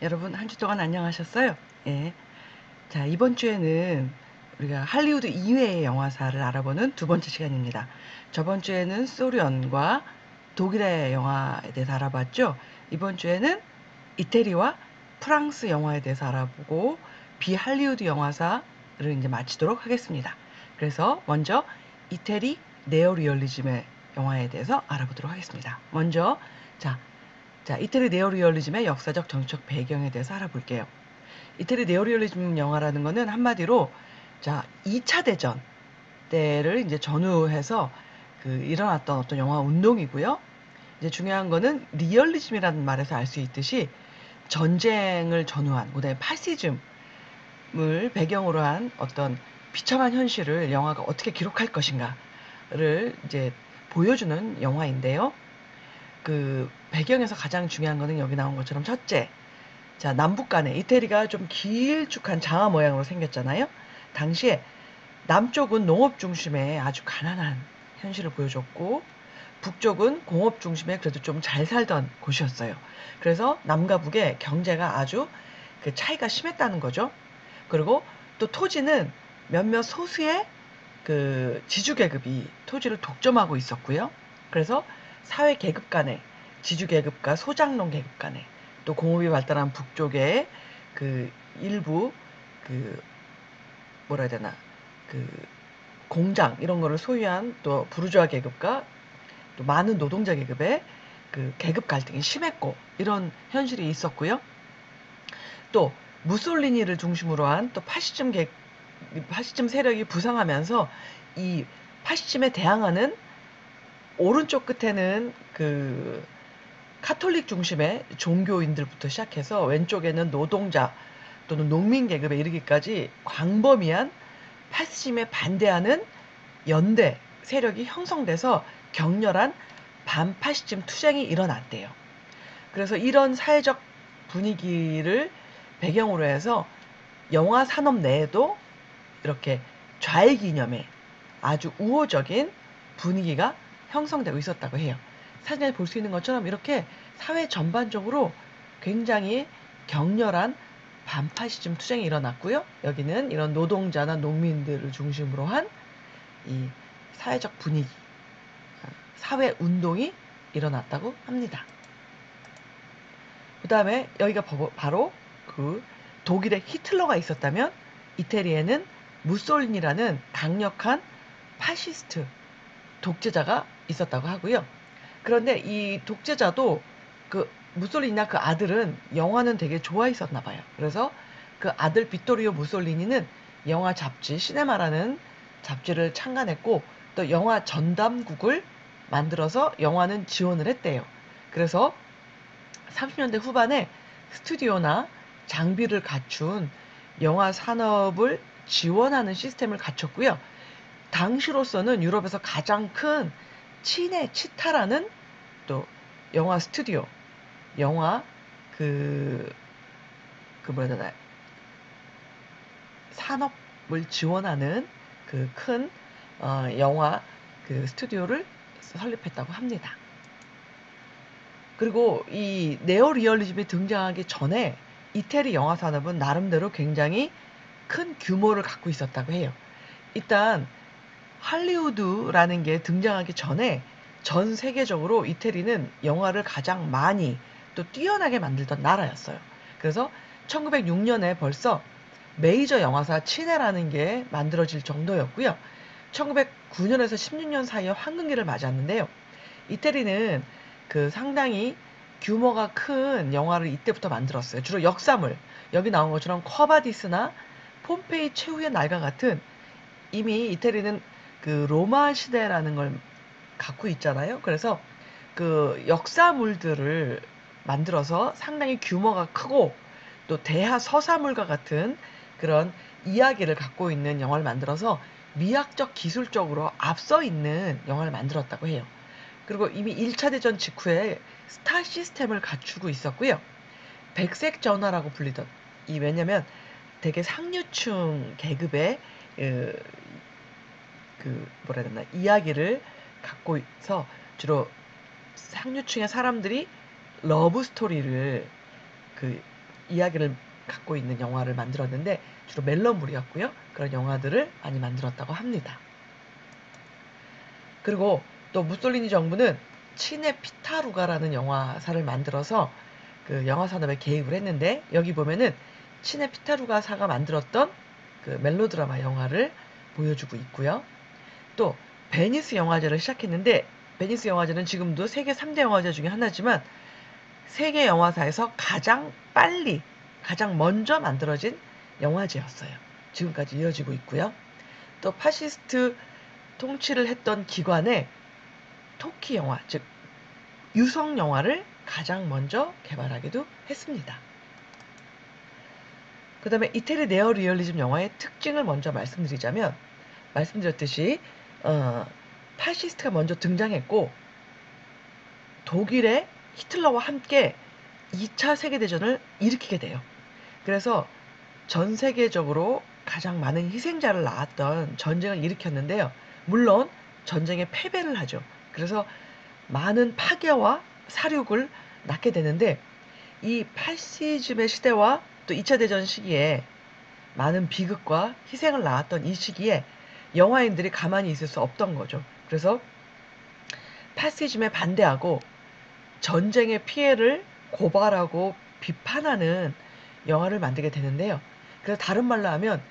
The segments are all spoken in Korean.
여러분 한 주 동안 안녕하셨어요? 예. 자, 이번 주에는 우리가 할리우드 이외의 영화사를 알아보는 두 번째 시간입니다. 저번 주에는 소련과 독일의 영화에 대해서 알아봤죠. 이번 주에는 이태리와 프랑스 영화에 대해서 알아보고 비할리우드 영화사를 이제 마치도록 하겠습니다. 그래서 먼저 이태리 네오리얼리즘의 영화에 대해서 알아보도록 하겠습니다. 먼저 이태리 네오리얼리즘의 역사적 정치적 배경에 대해서 알아볼게요. 이태리 네오리얼리즘 영화라는 거는 한마디로 2차 대전 때를 이제 전후해서 일어났던 어떤 영화 운동이고요. 이제 중요한 거는 리얼리즘이라는 말에서 알 수 있듯이 전쟁을 전후한, 그다음에 파시즘을 배경으로 한 어떤 비참한 현실을 영화가 어떻게 기록할 것인가를 이제 보여주는 영화인데요. 그 배경에서 가장 중요한 거는 여기 나온 것처럼 첫째, 남북 간에 이태리가 좀 길쭉한 장화 모양으로 생겼잖아요. 당시에 남쪽은 농업 중심의 아주 가난한 현실을 보여줬고, 북쪽은 공업 중심의 그래도 좀 잘 살던 곳이었어요. 그래서 남과 북의 경제가 아주 그 차이가 심했다는 거죠. 그리고 또 토지는 몇몇 소수의 그 지주계급이 토지를 독점하고 있었고요. 그래서 사회 계급 간에 지주계급과 소장농 계급 간에 또 공업이 발달한 북쪽에 그 일부 그 뭐라 해야 되나 그 공장 이런 거를 소유한 또 부르주아 계급과 또 많은 노동자 계급의 그 계급 갈등이 심했고 이런 현실이 있었고요. 또 무솔리니를 중심으로 한 또 파시즘 세력이 부상하면서 이 파시즘에 대항하는 오른쪽 끝에는 그 카톨릭 중심의 종교인들부터 시작해서 왼쪽에는 노동자 또는 농민 계급에 이르기까지 광범위한 파시즘에 반대하는 연대 세력이 형성돼서 격렬한 반파시즘 투쟁이 일어났대요. 그래서 이런 사회적 분위기를 배경으로 해서 영화 산업 내에도 이렇게 좌익 이념의 아주 우호적인 분위기가 형성되고 있었다고 해요. 사진에 볼 수 있는 것처럼 이렇게 사회 전반적으로 굉장히 격렬한 반파시즘 투쟁이 일어났고요. 여기는 이런 노동자나 농민들을 중심으로 한 이 사회적 분위기, 사회 운동이 일어났다고 합니다. 그 다음에 여기가 바로 그 독일에 히틀러가 있었다면 이태리에는 무솔리니라는 강력한 파시스트 독재자가 있었다고 하고요. 그런데 이 독재자도 그 무솔리니나 그 아들은 영화는 되게 좋아했었나 봐요. 그래서 그 아들 비토리오 무솔리니는 영화 잡지 시네마라는 잡지를 창간했고 또 영화 전담국을 만들어서 영화는 지원을 했대요. 그래서 30년대 후반에 스튜디오나 장비를 갖춘 영화 산업을 지원하는 시스템을 갖췄고요. 당시로서는 유럽에서 가장 큰 치네치타라는 또 영화 스튜디오, 영화 그, 뭐라 해야 되나, 산업을 지원하는 그 큰 영화 그 스튜디오를 설립했다고 합니다. 그리고 이 네오리얼리즘이 등장하기 전에 이태리 영화 산업은 나름대로 굉장히 큰 규모를 갖고 있었다고 해요. 일단 할리우드라는 게 등장하기 전에 전 세계적으로 이태리는 영화를 가장 많이 또 뛰어나게 만들던 나라였어요. 그래서 1906년에 벌써 메이저 영화사 치네라는 게 만들어질 정도였고요. 1909년에서 16년 사이에 황금기를 맞았는데요. 이태리는 그 상당히 규모가 큰 영화를 이때부터 만들었어요. 주로 역사물. 여기 나온 것처럼 쿼바디스나 폼페이 최후의 날과 같은 이미 이태리는 그 로마 시대라는 걸 갖고 있잖아요. 그래서 그 역사물들을 만들어서 상당히 규모가 크고 또 대하 서사물과 같은 그런 이야기를 갖고 있는 영화를 만들어서 미학적 기술적으로 앞서 있는 영화를 만들었다고 해요. 그리고 이미 1차 대전 직후에 스타 시스템을 갖추고 있었고요. 백색 전화라고 불리던 왜냐면 되게 상류층 계급의 그, 뭐라 해야 되나 이야기를 갖고 있어 주로 상류층의 사람들이 러브 스토리를 그 이야기를 갖고 있는 영화를 만들었는데 주로 멜로물이었고요. 그런 영화들을 많이 만들었다고 합니다. 그리고 또 무솔리니 정부는 치네 피타루가라는 영화사를 만들어서 그 영화 산업에 개입을 했는데, 여기 보면은 치네 피타루가사가 만들었던 그 멜로드라마 영화를 보여주고 있고요. 또 베니스 영화제를 시작했는데, 베니스 영화제는 지금도 세계 3대 영화제 중에 하나지만 세계 영화사에서 가장 빨리, 가장 먼저 만들어진 영화제였어요. 지금까지 이어지고 있고요. 또 파시스트 통치를 했던 기관의 토키 영화, 즉 유성 영화를 가장 먼저 개발하기도 했습니다. 그 다음에 이태리 네오리얼리즘 영화의 특징을 먼저 말씀드리자면, 말씀드렸듯이 파시스트가 먼저 등장했고 독일의 히틀러와 함께 2차 세계대전을 일으키게 돼요. 그래서 전 세계적으로 가장 많은 희생자를 낳았던 전쟁을 일으켰는데요. 물론 전쟁에 패배를 하죠. 그래서 많은 파괴와 살육을 낳게 되는데, 이 파시즘의 시대와 또 2차 대전 시기에 많은 비극과 희생을 낳았던 이 시기에 영화인들이 가만히 있을 수 없던 거죠. 그래서 파시즘에 반대하고 전쟁의 피해를 고발하고 비판하는 영화를 만들게 되는데요. 그래서 다른 말로 하면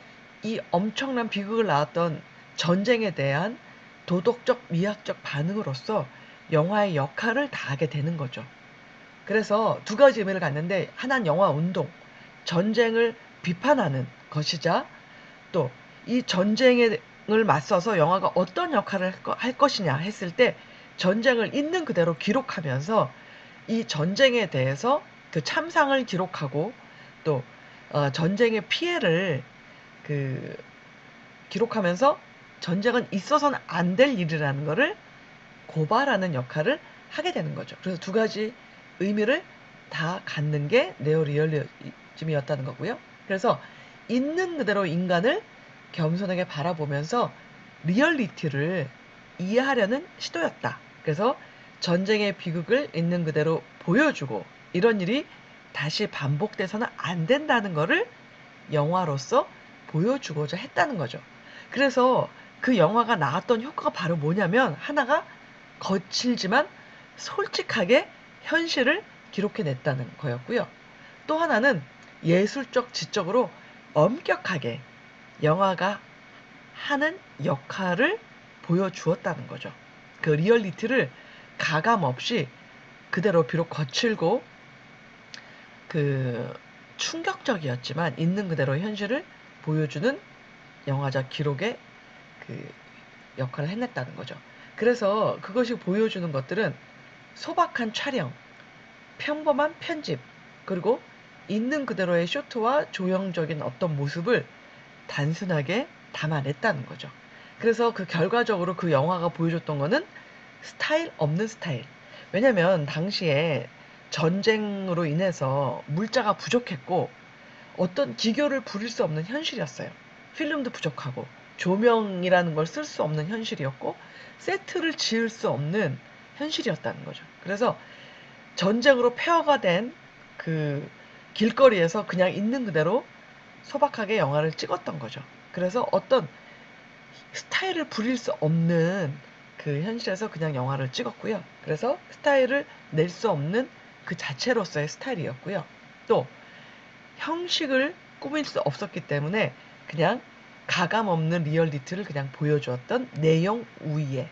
이 엄청난 비극을 낳았던 전쟁에 대한 도덕적, 미학적 반응으로서 영화의 역할을 다하게 되는 거죠. 그래서 두 가지 의미를 갖는데, 하나는 영화 운동, 전쟁을 비판하는 것이자, 또 이 전쟁을 맞서서 영화가 어떤 역할을 할 것이냐 했을 때 전쟁을 있는 그대로 기록하면서 이 전쟁에 대해서 그 참상을 기록하고, 또 전쟁의 피해를 그 기록하면서 전쟁은 있어서는 안 될 일이라는 것을 고발하는 역할을 하게 되는 거죠. 그래서 두 가지 의미를 다 갖는 게 네오리얼리즘이었다는 거고요. 그래서 있는 그대로 인간을 겸손하게 바라보면서 리얼리티를 이해하려는 시도였다. 그래서 전쟁의 비극을 있는 그대로 보여주고 이런 일이 다시 반복돼서는 안 된다는 거를 영화로서 보여주고자 했다는 거죠. 그래서 그 영화가 나왔던 효과가 바로 뭐냐면, 하나가 거칠지만 솔직하게 현실을 기록해냈다는 거였고요. 또 하나는 예술적, 지적으로 엄격하게 영화가 하는 역할을 보여주었다는 거죠. 그 리얼리티를 가감 없이 그대로, 비록 거칠고 그 충격적이었지만 있는 그대로 현실을 보여주는 영화적 기록의 그 역할을 해냈다는 거죠. 그래서 그것이 보여주는 것들은 소박한 촬영, 평범한 편집, 그리고 있는 그대로의 쇼트와 조형적인 어떤 모습을 단순하게 담아냈다는 거죠. 그래서 그 결과적으로 그 영화가 보여줬던 거는 스타일 없는 스타일. 왜냐면 당시에 전쟁으로 인해서 물자가 부족했고 어떤 기교를 부릴 수 없는 현실이었어요. 필름도 부족하고 조명이라는 걸 쓸 수 없는 현실이었고 세트를 지을 수 없는 현실이었다는 거죠. 그래서 전쟁으로 폐허가 된 그 길거리에서 그냥 있는 그대로 소박하게 영화를 찍었던 거죠. 그래서 어떤 스타일을 부릴 수 없는 그 현실에서 그냥 영화를 찍었고요. 그래서 스타일을 낼 수 없는 그 자체로서의 스타일이었고요. 또 형식을 꾸밀 수 없었기 때문에 그냥 가감 없는 리얼리티를 그냥 보여주었던 내용 우위에,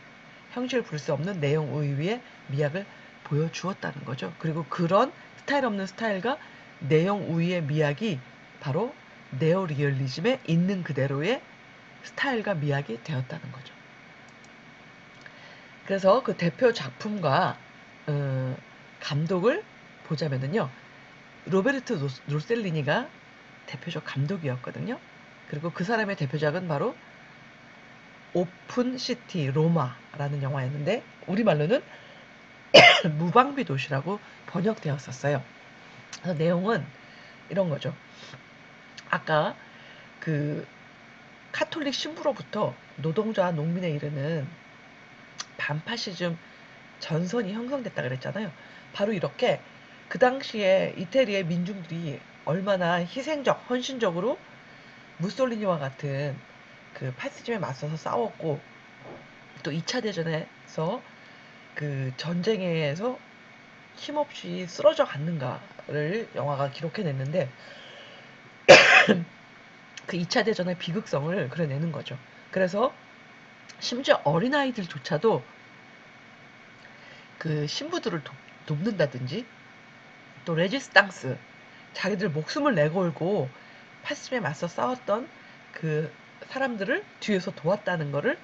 형식을 부릴 수 없는 내용 우위에 미학을 보여주었다는 거죠. 그리고 그런 스타일 없는 스타일과 내용 우위의 미학이 바로 네오리얼리즘의 있는 그대로의 스타일과 미학이 되었다는 거죠. 그래서 그 대표 작품과 감독을 보자면은요, 로베르토 로셀리니가 대표적 감독이었거든요. 그리고 그 사람의 대표작은 바로 오픈 시티 로마라는 영화였는데 우리말로는 무방비 도시라고 번역되었었어요. 그래서 내용은 이런 거죠. 아까 그 카톨릭 신부로부터 노동자와 농민에 이르는 반파시즘 전선이 형성됐다 그랬잖아요. 바로 이렇게 그 당시에 이태리의 민중들이 얼마나 희생적, 헌신적으로 무솔리니와 같은 그 파시즘에 맞서서 싸웠고, 또 2차 대전에서 그 전쟁에서 힘없이 쓰러져 갔는가를 영화가 기록해냈는데, 그 2차 대전의 비극성을 그려내는 거죠. 그래서 심지어 어린아이들조차도 그 신부들을 돕는다든지, 또 레지스탕스, 자기들 목숨을 내걸고 파시즘에 맞서 싸웠던 그 사람들을 뒤에서 도왔다는 거를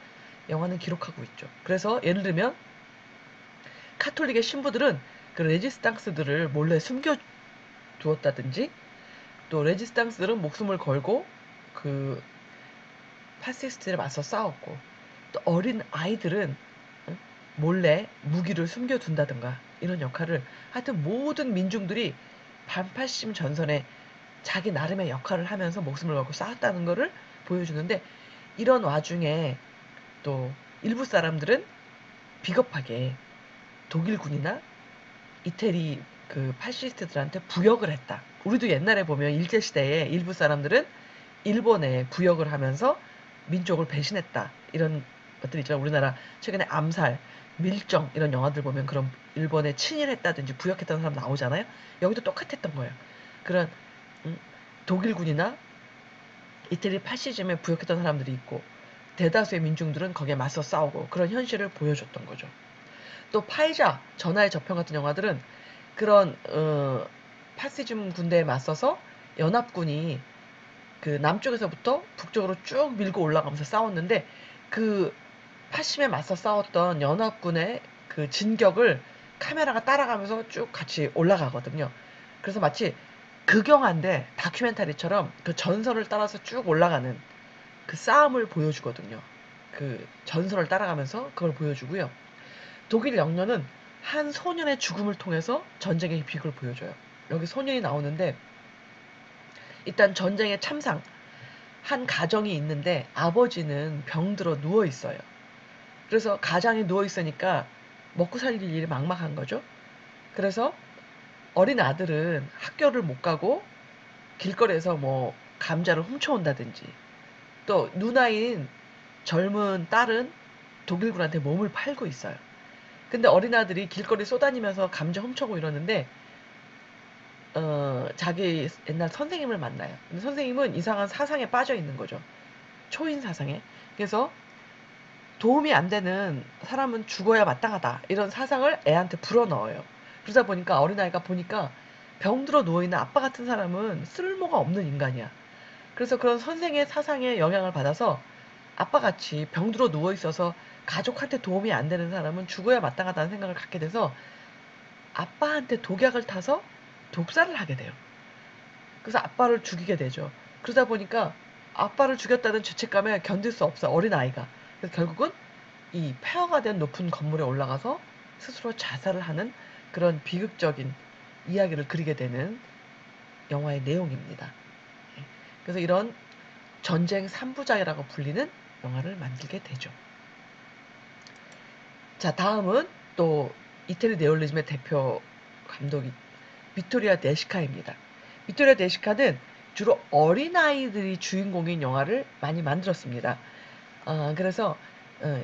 영화는 기록하고 있죠. 그래서 예를 들면 카톨릭의 신부들은 그 레지스탕스들을 몰래 숨겨 두었다든지, 또 레지스탕스들은 목숨을 걸고 그 파시스트에 맞서 싸웠고, 또 어린 아이들은 몰래 무기를 숨겨둔다든가 이런 역할을, 하여튼 모든 민중들이 반파시즘 전선에 자기 나름의 역할을 하면서 목숨을 걸고 싸웠다는 거를 보여주는데, 이런 와중에 또 일부 사람들은 비겁하게 독일군이나 이태리 그 파시스트들한테 부역을 했다. 우리도 옛날에 보면 일제시대에 일부 사람들은 일본에 부역을 하면서 민족을 배신했다. 이런 것들 있잖아요. 우리나라 최근에 암살, 밀정 이런 영화들 보면 그런 일본에 친일했다든지 부역했다는 사람 나오잖아요. 여기도 똑같았던 거예요. 그런 독일군이나 이태리 파시즘에 부역했던 사람들이 있고, 대다수의 민중들은 거기에 맞서 싸우고, 그런 현실을 보여줬던 거죠. 또 파이자, 전하의 저편 같은 영화들은 그런 파시즘 군대에 맞서서 연합군이 그 남쪽에서부터 북쪽으로 쭉 밀고 올라가면서 싸웠는데, 그 파시즘에 맞서 싸웠던 연합군의 그 진격을 카메라가 따라가면서 쭉 같이 올라가거든요. 그래서 마치 극영화인데 다큐멘터리처럼 그 전선을 따라서 쭉 올라가는 그 싸움을 보여주거든요. 그 전선을 따라가면서 그걸 보여주고요. 독일 영녀는 한 소년의 죽음을 통해서 전쟁의 비극을 보여줘요. 여기 소년이 나오는데, 일단 전쟁의 참상, 한 가정이 있는데 아버지는 병들어 누워 있어요. 그래서 가장이 누워 있으니까 먹고 살릴 일이 막막한 거죠. 그래서 어린 아들은 학교를 못 가고 길거리에서 뭐 감자를 훔쳐온다든지, 또 누나인 젊은 딸은 독일군한테 몸을 팔고 있어요. 근데 어린아들이 길거리 쏘다니면서 감자 훔쳐고 이러는데 자기 옛날 선생님을 만나요. 근데 선생님은 이상한 사상에 빠져 있는 거죠. 초인 사상에. 그래서 도움이 안 되는 사람은 죽어야 마땅하다, 이런 사상을 애한테 불어넣어요. 그러다 보니까 어린아이가 보니까 병들어 누워있는 아빠 같은 사람은 쓸모가 없는 인간이야. 그래서 그런 선생의 사상에 영향을 받아서 아빠같이 병들어 누워있어서 가족한테 도움이 안 되는 사람은 죽어야 마땅하다는 생각을 갖게 돼서 아빠한테 독약을 타서 독살을 하게 돼요. 그래서 아빠를 죽이게 되죠. 그러다 보니까 아빠를 죽였다는 죄책감에 견딜 수 없어, 어린아이가. 그래서 결국은 이 폐허가 된 높은 건물에 올라가서 스스로 자살을 하는 그런 비극적인 이야기를 그리게 되는 영화의 내용입니다. 그래서 이런 전쟁 3부작이라고 불리는 영화를 만들게 되죠. 자, 다음은 또 이태리 네올리즘의 대표 감독이 비토리아 데시카입니다. 비토리아 데시카는 주로 어린아이들이 주인공인 영화를 많이 만들었습니다. 그래서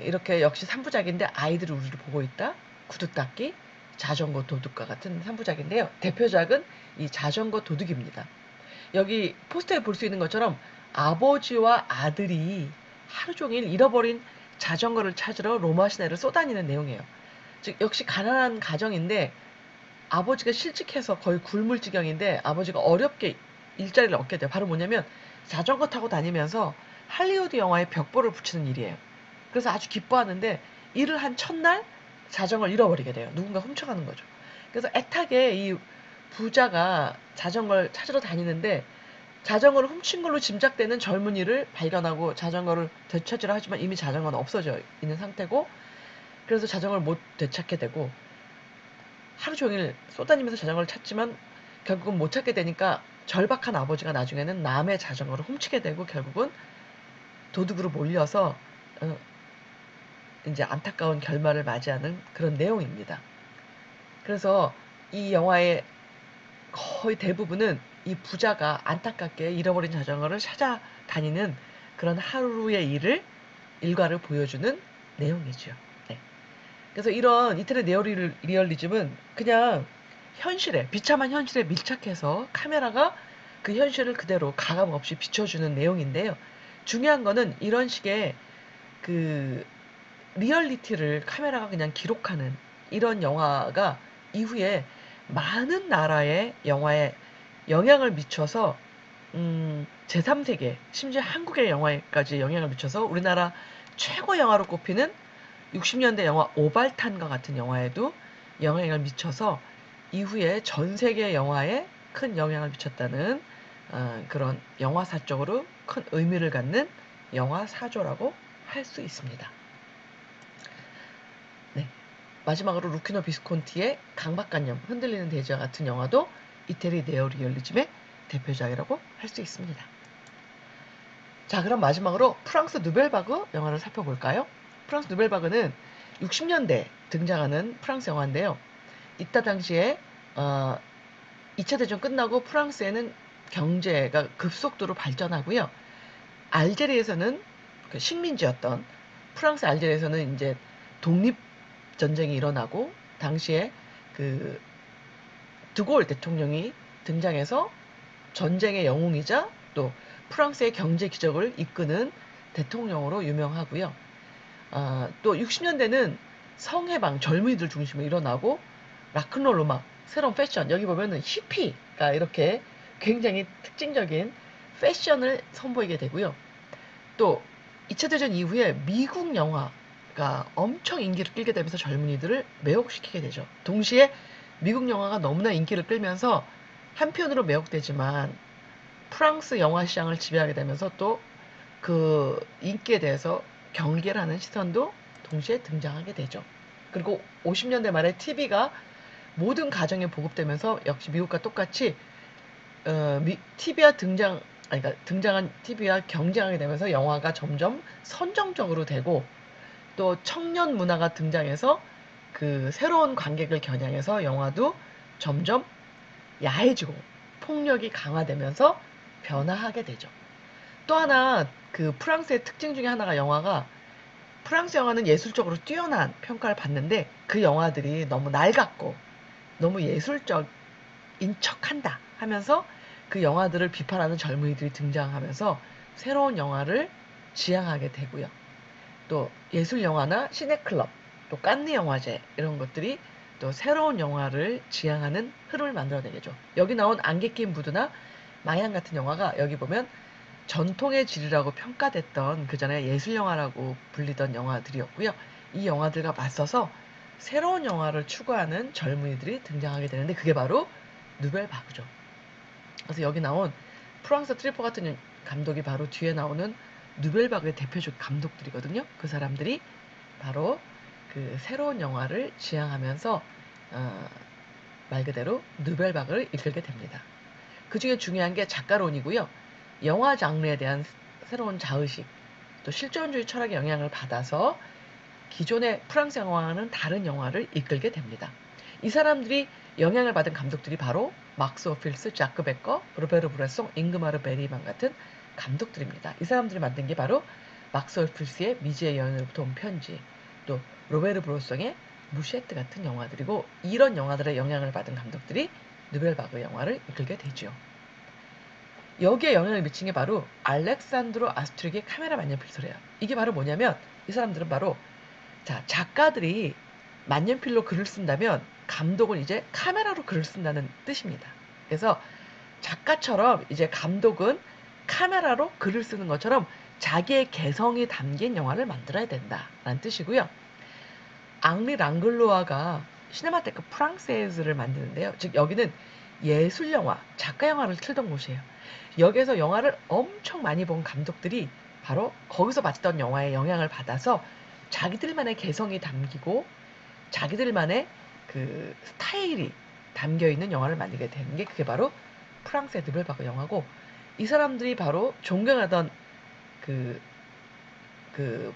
이렇게 역시 3부작인데 아이들이 우리를 보고 있다, 구두 닦기, 자전거 도둑과 같은 3부작인데요. 대표작은 이 자전거 도둑입니다. 여기 포스터에 볼 수 있는 것처럼 아버지와 아들이 하루 종일 잃어버린 자전거를 찾으러 로마 시내를 쏘다니는 내용이에요. 즉 역시 가난한 가정인데 아버지가 실직해서 거의 굶을 지경인데 아버지가 어렵게 일자리를 얻게 돼요. 바로 뭐냐면 자전거 타고 다니면서 할리우드 영화에 벽보를 붙이는 일이에요. 그래서 아주 기뻐하는데 일을 한 첫날 자전거를 잃어버리게 돼요. 누군가 훔쳐가는 거죠. 그래서 애타게 이 부자가 자전거를 찾으러 다니는데 자전거를 훔친 걸로 짐작되는 젊은이를 발견하고 자전거를 되찾으려 하지만 이미 자전거는 없어져 있는 상태고, 그래서 자전거를 못 되찾게 되고 하루 종일 쏘다니면서 자전거를 찾지만 결국은 못 찾게 되니까 절박한 아버지가 나중에는 남의 자전거를 훔치게 되고 결국은 도둑으로 몰려서 어, 이제 안타까운 결말을 맞이하는 그런 내용입니다. 그래서 이 영화의 거의 대부분은 이 부자가 안타깝게 잃어버린 자전거를 찾아다니는 그런 하루의 일과를 보여주는 내용이죠. 네. 그래서 이런 이태리 리얼리즘은 그냥 현실에, 비참한 현실에 밀착해서 카메라가 그 현실을 그대로 가감 없이 비춰주는 내용인데요. 중요한 거는 이런 식의 그 리얼리티를 카메라가 그냥 기록하는 이런 영화가 이후에 많은 나라의 영화에 영향을 미쳐서 제3세계, 심지어 한국의 영화에까지 영향을 미쳐서 우리나라 최고 영화로 꼽히는 60년대 영화 오발탄과 같은 영화에도 영향을 미쳐서 이후에 전 세계 영화에 큰 영향을 미쳤다는 그런 영화사적으로 큰 의미를 갖는 영화사조라고 할 수 있습니다. 네. 마지막으로 루키노 비스콘티의 강박관념, 흔들리는 대지와 같은 영화도 이태리 네오리얼리즘의 대표작이라고 할 수 있습니다. 자, 그럼 마지막으로 프랑스 누벨바그 영화를 살펴볼까요? 프랑스 누벨바그는 60년대 등장하는 프랑스 영화인데요. 이때 당시에 2차 대전 끝나고 프랑스에는 경제가 급속도로 발전하고요. 알제리에서는 식민지였던 프랑스 알제리에서는 이제 독립 전쟁이 일어나고 당시에 그 드골 대통령이 등장해서 전쟁의 영웅이자 또 프랑스의 경제 기적을 이끄는 대통령으로 유명하고요. 또 60년대는 성해방 젊은이들 중심으로 일어나고 락큰롤 음악, 새로운 패션, 여기 보면은 히피가 이렇게 굉장히 특징적인 패션을 선보이게 되고요. 또 2차 대전 이후에 미국 영화가 엄청 인기를 끌게 되면서 젊은이들을 매혹시키게 되죠. 동시에 미국 영화가 너무나 인기를 끌면서 한편으로 매혹되지만 프랑스 영화 시장을 지배하게 되면서 또 그 인기에 대해서 경계를 하는 시선도 동시에 등장하게 되죠. 그리고 50년대 말에 TV가 모든 가정에 보급되면서 역시 미국과 똑같이 TV와 등장한 TV와 경쟁하게 되면서 영화가 점점 선정적으로 되고 또 청년 문화가 등장해서 그 새로운 관객을 겨냥해서 영화도 점점 야해지고 폭력이 강화되면서 변화하게 되죠. 또 하나 그 프랑스의 특징 중에 하나가 영화가 프랑스 영화는 예술적으로 뛰어난 평가를 받는데 그 영화들이 너무 낡았고 너무 예술적인 척한다 하면서 그 영화들을 비판하는 젊은이들이 등장하면서 새로운 영화를 지향하게 되고요. 또 예술 영화나 시네클럽, 또 깐느 영화제 이런 것들이 또 새로운 영화를 지향하는 흐름을 만들어내겠죠. 여기 나온 안개 낀 부두나 마양 같은 영화가 여기 보면 전통의 질이라고 평가됐던 그전에 예술 영화라고 불리던 영화들이었고요. 이 영화들과 맞서서 새로운 영화를 추구하는 젊은이들이 등장하게 되는데 그게 바로 누벨바그죠. 그래서 여기 나온 프랑스 트리포 같은 감독이 바로 뒤에 나오는 누벨바그의 대표적 감독들이거든요. 그 사람들이 바로 그 새로운 영화를 지향하면서 말 그대로 누벨바그를 이끌게 됩니다. 그 중에 중요한 게 작가론이고요. 영화 장르에 대한 새로운 자의식, 또 실존주의 철학의 영향을 받아서 기존의 프랑스 영화와는 다른 영화를 이끌게 됩니다. 이 사람들이 영향을 받은 감독들이 바로 막스 오필스, 자크 베커, 로베르 브레송, 잉그마르 베리만 같은 감독들입니다. 이 사람들이 만든 게 바로 막스 오필스의 미지의 여인으로부터 온 편지, 또 로베르 브로송의 무셰트 같은 영화들이고 이런 영화들의 영향을 받은 감독들이 누벨바그 영화를 이끌게 되죠. 여기에 영향을 미친 게 바로 알렉산드로 아스트릭의 카메라 만년필소래요. 이게 바로 뭐냐면 이 사람들은 바로 작가들이 만년필로 글을 쓴다면 감독은 이제 카메라로 글을 쓴다는 뜻입니다. 그래서 작가처럼 이제 감독은 카메라로 글을 쓰는 것처럼 자기의 개성이 담긴 영화를 만들어야 된다라는 뜻이고요. 앙리 랑글로아가 시네마테크 프랑세즈를 만드는데요. 즉 여기는 예술 영화, 작가 영화를 틀던 곳이에요. 여기에서 영화를 엄청 많이 본 감독들이 바로 거기서 봤던 영화에 영향을 받아서 자기들만의 개성이 담기고 자기들만의 그 스타일이 담겨 있는 영화를 만들게 되는 게 그게 바로 프랑스의 누벨바그 영화고 이 사람들이 바로 존경하던 그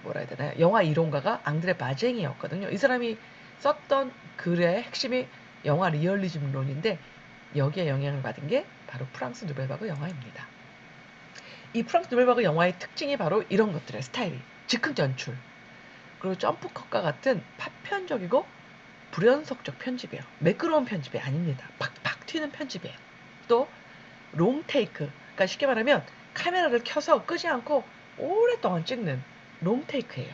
뭐라 해야 되나요? 영화 이론가가 앙드레 바쟁이었거든요. 이 사람이 썼던 글의 핵심이 영화 리얼리즘론인데 여기에 영향을 받은 게 바로 프랑스 누벨바그 영화입니다. 이 프랑스 누벨바그 영화의 특징이 바로 이런 것들이에요. 스타일이. 즉흥 연출. 그리고 점프컷과 같은 파편적이고 불연속적 편집이에요. 매끄러운 편집이 아닙니다. 팍팍 튀는 편집이에요. 또 롱테이크. 그러니까 쉽게 말하면 카메라를 켜서 끄지 않고 오랫동안 찍는 롱테이크예요.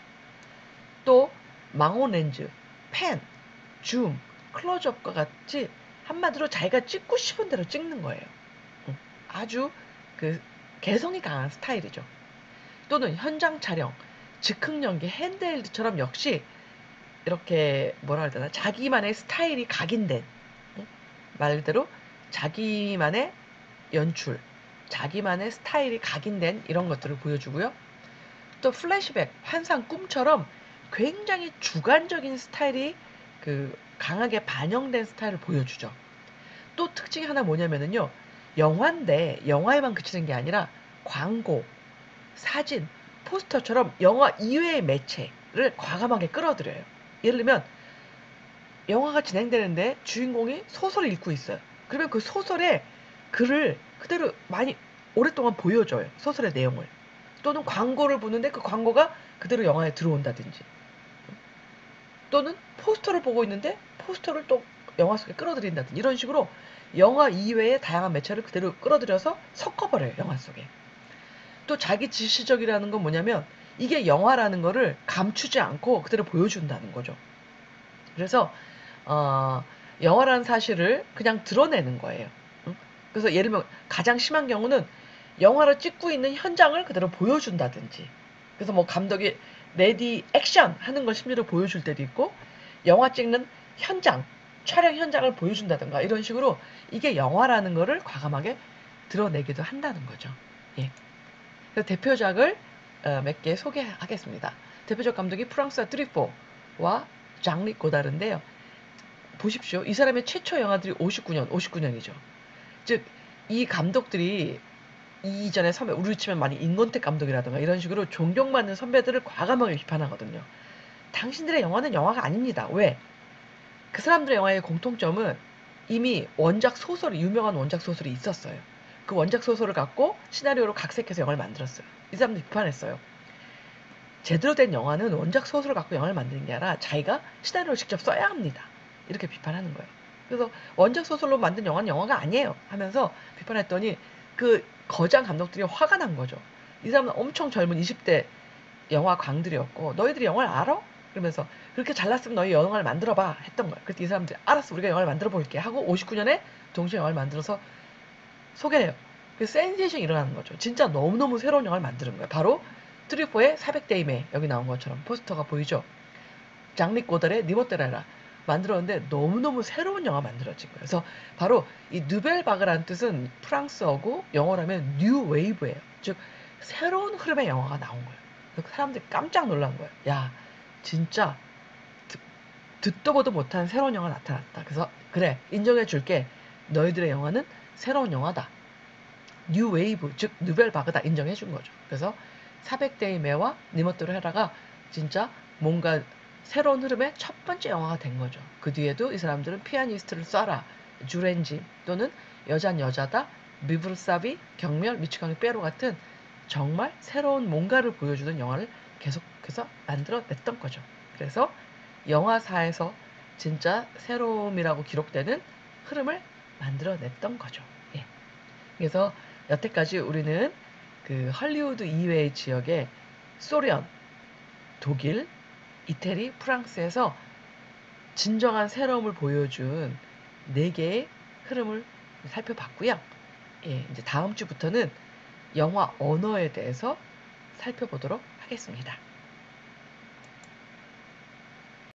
또 망원 렌즈, 펜, 줌, 클로즈업과 같이 한마디로 자기가 찍고 싶은 대로 찍는 거예요. 아주 그 개성이 강한 스타일이죠. 또는 현장 촬영, 즉흥 연기, 핸드헬드처럼 역시 이렇게 뭐라 해야 되나 자기만의 스타일이 각인된 말 그대로 자기만의 연출, 자기만의 스타일이 각인된 이런 것들을 보여주고요. 또 플래시백, 환상, 꿈처럼 굉장히 주관적인 스타일이 강하게 반영된 스타일을 보여주죠. 또 특징이 하나 뭐냐면은요. 영화인데 영화에만 그치는 게 아니라 광고, 사진, 포스터처럼 영화 이외의 매체를 과감하게 끌어들여요. 예를 들면 영화가 진행되는데 주인공이 소설을 읽고 있어요. 그러면 그 소설의 글을 그대로 많이 오랫동안 보여줘요. 소설의 내용을. 또는 광고를 보는데 그 광고가 그대로 영화에 들어온다든지. 또는 포스터를 보고 있는데 포스터를 또 영화 속에 끌어들인다든지 이런 식으로 영화 이외의 다양한 매체를 그대로 끌어들여서 섞어버려요. 영화 속에. 또 자기 지시적이라는 건 뭐냐면 이게 영화라는 거를 감추지 않고 그대로 보여준다는 거죠. 그래서 영화라는 사실을 그냥 드러내는 거예요. 그래서 예를 들면 가장 심한 경우는 영화를 찍고 있는 현장을 그대로 보여준다든지 그래서 뭐 감독이 레디 액션 하는 걸 심리로 보여줄 때도 있고 영화 찍는 현장, 촬영 현장을 보여준다든가 이런 식으로 이게 영화라는 거를 과감하게 드러내기도 한다는 거죠. 예. 그래서 대표작을 몇 개 소개하겠습니다. 대표적 감독이 프랑스와 트리포와 장리 고다르인데요. 보십시오. 이 사람의 최초 영화들이 59년이죠. 즉, 이 감독들이 이전에 선배, 우리 치면 많이 임권택 감독이라든가 이런 식으로 존경받는 선배들을 과감하게 비판하거든요. 당신들의 영화는 영화가 아닙니다. 왜? 그 사람들의 영화의 공통점은 이미 유명한 원작 소설이 있었어요. 그 원작 소설을 갖고 시나리오로 각색해서 영화를 만들었어요. 이 사람들 비판했어요. 제대로 된 영화는 원작 소설을 갖고 영화를 만드는 게 아니라 자기가 시나리오를 직접 써야 합니다. 이렇게 비판하는 거예요. 그래서 원작 소설로 만든 영화는 영화가 아니에요 하면서 비판했더니 그 거장 감독들이 화가 난 거죠. 이 사람은 엄청 젊은 20대 영화 광들이었고 너희들이 영화를 알아? 그러면서 그렇게 잘났으면 너희 영화를 만들어봐 했던 거예요. 그래서 이 사람들이 알았어 우리가 영화를 만들어 볼게 하고 59년에 동시에 영화를 만들어서 소개해요. 그래서 센세이션이 일어나는 거죠. 진짜 너무너무 새로운 영화를 만드는 거예요. 바로 트리포의 400대임에 여기 나온 것처럼 포스터가 보이죠. 장리 꼬달의 니모테라라 만들었는데 너무너무 새로운 영화 만들어진 거예요. 그래서 바로 이 누벨바그라는 뜻은 프랑스어고 영어로 하면 뉴 웨이브예요. 즉 새로운 흐름의 영화가 나온 거예요. 그래서 사람들이 깜짝 놀란 거예요. 야 진짜 듣도 보도 못한 새로운 영화가 나타났다. 그래서 그래 인정해 줄게. 너희들의 영화는 새로운 영화다. 뉴 웨이브 즉 누벨바그다 인정해 준 거죠. 그래서 400대의 매와 니모토르 헤라가 진짜 뭔가 새로운 흐름의 첫 번째 영화가 된 거죠. 그 뒤에도 이 사람들은 피아니스트를 쏴라, 주렌지 또는 여잔 여자다, 미브르사비, 경멸, 미치광이 빼로 같은 정말 새로운 뭔가를 보여주는 영화를 계속해서 만들어냈던 거죠. 그래서 영화사에서 진짜 새로움이라고 기록되는 흐름을 만들어냈던 거죠. 예. 그래서 여태까지 우리는 그 헐리우드 이외의 지역의 소련, 독일, 이태리, 프랑스에서 진정한 새로움을 보여준 4개의 흐름을 살펴봤고요. 예, 이제 다음 주부터는 영화 언어에 대해서 살펴보도록 하겠습니다.